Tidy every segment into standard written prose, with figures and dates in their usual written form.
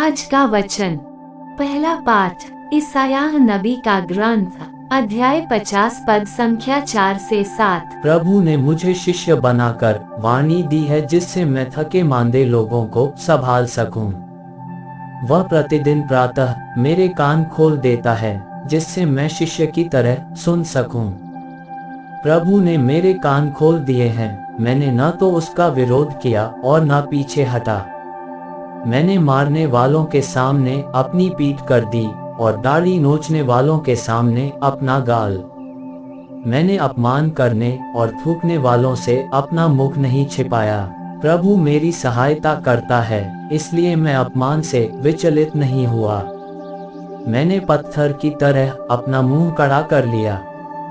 आज का वचन। पहला पाठ ईसायाह नबी का ग्रंथ, अध्याय 50 पद संख्या 4 से 7। प्रभु ने मुझे शिष्य बनाकर वाणी दी है, जिससे मैं थके मांदे लोगों को संभाल सकूं। वह प्रतिदिन प्रातः मेरे कान खोल देता है, जिससे मैं शिष्य की तरह सुन सकूं। प्रभु ने मेरे कान खोल दिए हैं, मैंने न तो उसका विरोध किया और न पीछे हटा। मैंने मारने वालों के सामने अपनी पीठ कर दी और दाढ़ी नोचने वालों के सामने अपना गाल। मैंने अपमान करने और थूकने वालों से अपना मुख नहीं छिपाया। प्रभु मेरी सहायता करता है, इसलिए मैं अपमान से विचलित नहीं हुआ। मैंने पत्थर की तरह अपना मुंह कड़ा कर लिया।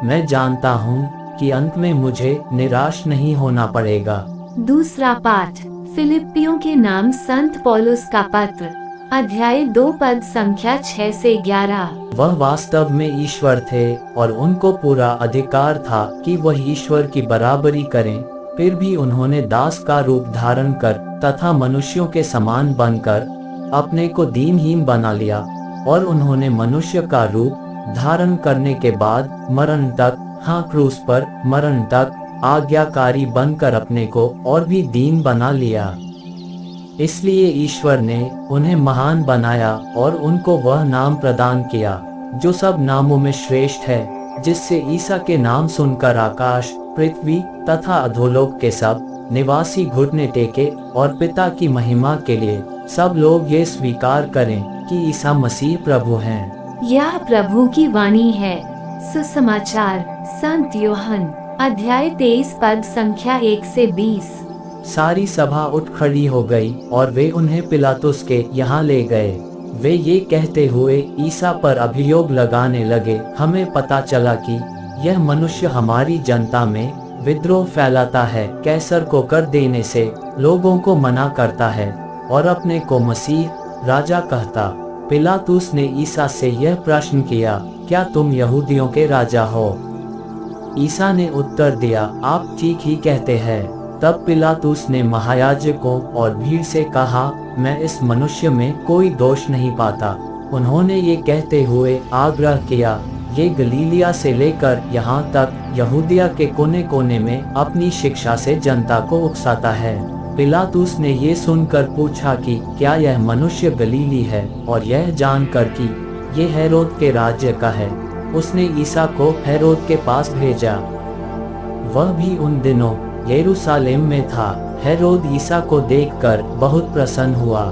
मैं जानता हूँ कि अंत में मुझे निराश नहीं होना पड़ेगा। दूसरा पाठ फिलिप्पियों के नाम संत पौलुस का पत्र, अध्याय 2 पद संख्या 6 से 11। वह वास्तव में ईश्वर थे और उनको पूरा अधिकार था कि वह ईश्वर की बराबरी करें, फिर भी उन्होंने दास का रूप धारण कर तथा मनुष्यों के समान बनकर अपने को दीनहीन बना लिया। और उन्होंने मनुष्य का रूप धारण करने के बाद मरण तक, हाँ क्रूस पर मरण तक आज्ञाकारी बनकर अपने को और भी दीन बना लिया। इसलिए ईश्वर ने उन्हें महान बनाया और उनको वह नाम प्रदान किया जो सब नामों में श्रेष्ठ है, जिससे ईसा के नाम सुनकर आकाश, पृथ्वी तथा अधोलोक के सब निवासी घुटने टेके और पिता की महिमा के लिए सब लोग ये स्वीकार करें कि ईसा मसीह प्रभु हैं। यह प्रभु की वाणी है। सुसमाचार संत यूहन्ना, अध्याय 23 पद संख्या 1 से 20। सारी सभा उठ खड़ी हो गई और वे उन्हें पिलातुस के यहाँ ले गए। वे ये कहते हुए ईसा पर अभियोग लगाने लगे, हमें पता चला कि यह मनुष्य हमारी जनता में विद्रोह फैलाता है, कैसर को कर देने से लोगों को मना करता है और अपने को मसीह राजा कहता। पिलातुस ने ईसा से यह प्रश्न किया, क्या तुम यहूदियों के राजा हो? ईसा ने उत्तर दिया, आप ठीक ही कहते हैं। तब पिलातुस ने महायाजकों और भीड़ से कहा, मैं इस मनुष्य में कोई दोष नहीं पाता। उन्होंने ये कहते हुए आग्रह किया, ये गलीलिया से लेकर यहाँ तक यहूदिया के कोने कोने में अपनी शिक्षा से जनता को उकसाता है। पिलातुस ने ये सुनकर पूछा कि क्या यह मनुष्य गलीली है, और यह जानकर कि ये हेरोद के राज्य का है, उसने ईसा को हेरोद के पास भेजा। वह भी उन दिनों यरूशलेम में था। हेरोद ईसा को देखकर बहुत प्रसन्न हुआ।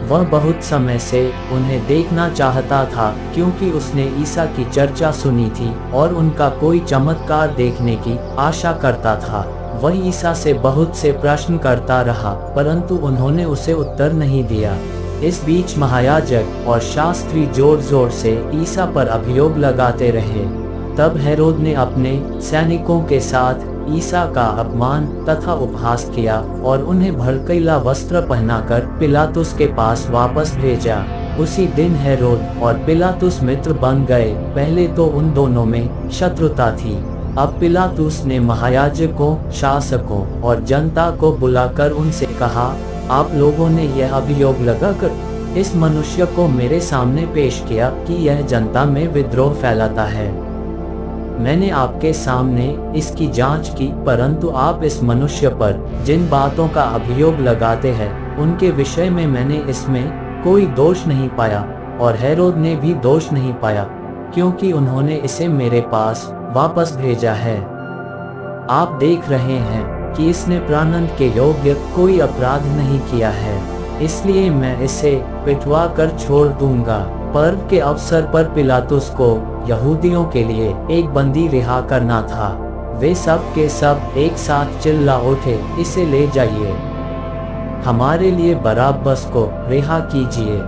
वह बहुत समय से उन्हें देखना चाहता था, क्योंकि उसने ईसा की चर्चा सुनी थी और उनका कोई चमत्कार देखने की आशा करता था। वह ईसा से बहुत से प्रश्न करता रहा, परंतु उन्होंने उसे उत्तर नहीं दिया। इस बीच महायाजक और शास्त्री जोर जोर से ईसा पर अभियोग लगाते रहे। तब हेरोद ने अपने सैनिकों के साथ ईसा का अपमान तथा उपहास किया और उन्हें भड़कीला वस्त्र पहनाकर पिलातुस के पास वापस भेजा। उसी दिन हेरोद और पिलातुस मित्र बन गए। पहले तो उन दोनों में शत्रुता थी। अब पिलातुस ने महायाजकों, शासकों और जनता को बुलाकर उनसे कहा, आप लोगों ने यह अभियोग लगाकर इस मनुष्य को मेरे सामने पेश किया कि यह जनता में विद्रोह फैलाता है। मैंने आपके सामने इसकी जांच की, परंतु आप इस मनुष्य पर जिन बातों का अभियोग लगाते हैं उनके विषय में मैंने इसमें कोई दोष नहीं पाया, और हेरोद ने भी दोष नहीं पाया, क्योंकि उन्होंने इसे मेरे पास वापस भेजा है। आप देख रहे हैं कि इसने प्राणदंड के योग्य कोई अपराध नहीं किया है, इसलिए मैं इसे पिटवा कर छोड़ दूंगा। पर्व के अवसर पर पिलातुस को यहूदियों के लिए एक बंदी रिहा करना था। वे सब के सब एक साथ चिल्ला उठे, इसे ले जाइए, हमारे लिए बराब्बस को रिहा कीजिए।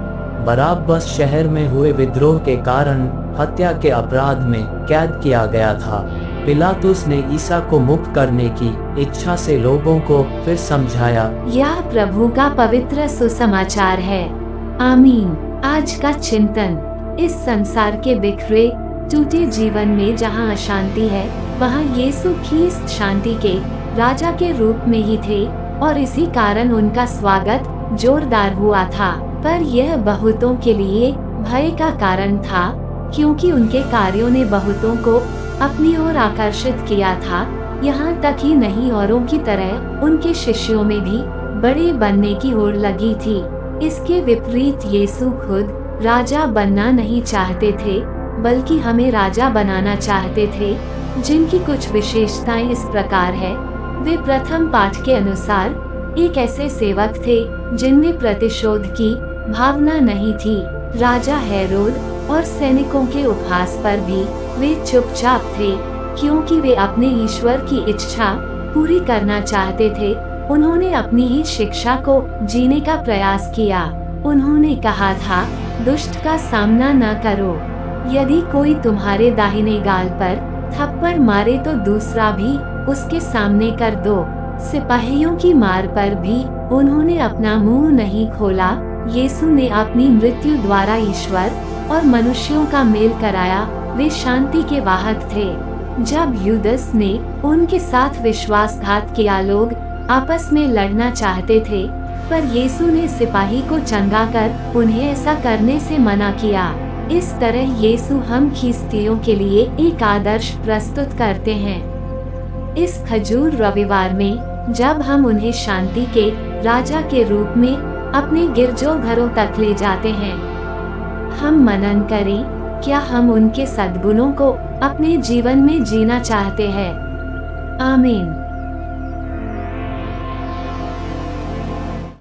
बराब्बस शहर में हुए विद्रोह के कारण हत्या के अपराध में कैद किया गया था। पिलातुस ने ईसा को मुक्त करने की इच्छा से लोगों को फिर समझाया। यह प्रभु का पवित्र सुसमाचार है। आमीन। आज का चिंतन। इस संसार के बिखरे टूटे जीवन में जहाँ अशांति है, वहाँ यीशु ख्रीस्त शांति के राजा के रूप में ही थे, और इसी कारण उनका स्वागत जोरदार हुआ था। पर यह बहुतों के लिए भय का कारण था, क्योंकि उनके कार्यों ने बहुतों को अपनी ओर आकर्षित किया था। यहाँ तक ही नहीं, औरों की तरह उनके शिष्यों में भी बड़े बनने की होड़ लगी थी। इसके विपरीत यीशु खुद राजा बनना नहीं चाहते थे, बल्कि हमें राजा बनाना चाहते थे, जिनकी कुछ विशेषताएं इस प्रकार है। वे प्रथम पाठ के अनुसार एक ऐसे सेवक थे जिनमें प्रतिशोध की भावना नहीं थी। राजा हेरोद और सैनिकों के उपहास पर भी वे चुपचाप थे, क्योंकि वे अपने ईश्वर की इच्छा पूरी करना चाहते थे। उन्होंने अपनी ही शिक्षा को जीने का प्रयास किया। उन्होंने कहा था, दुष्ट का सामना न करो। यदि कोई तुम्हारे दाहिने गाल पर थप्पड़ मारे तो दूसरा भी उसके सामने कर दो। सिपाहियों की मार पर भी उन्होंने अपना मुंह नहीं खोला। यीशु ने अपनी मृत्यु द्वारा ईश्वर और मनुष्यों का मेल कराया। वे शांति के वाहक थे। जब यूदस ने उनके साथ विश्वासघात किया, लोग आपस में लड़ना चाहते थे, पर यीशु ने सिपाही को चंगा कर उन्हें ऐसा करने से मना किया। इस तरह यीशु हम ख्रिस्तियों के लिए एक आदर्श प्रस्तुत करते हैं। इस खजूर रविवार में जब हम उन्हें शांति के राजा के रूप में अपने गिरजाघरों तक ले जाते हैं, हम मनन करें, क्या हम उनके सद्गुणों को अपने जीवन में जीना चाहते हैं? आमीन।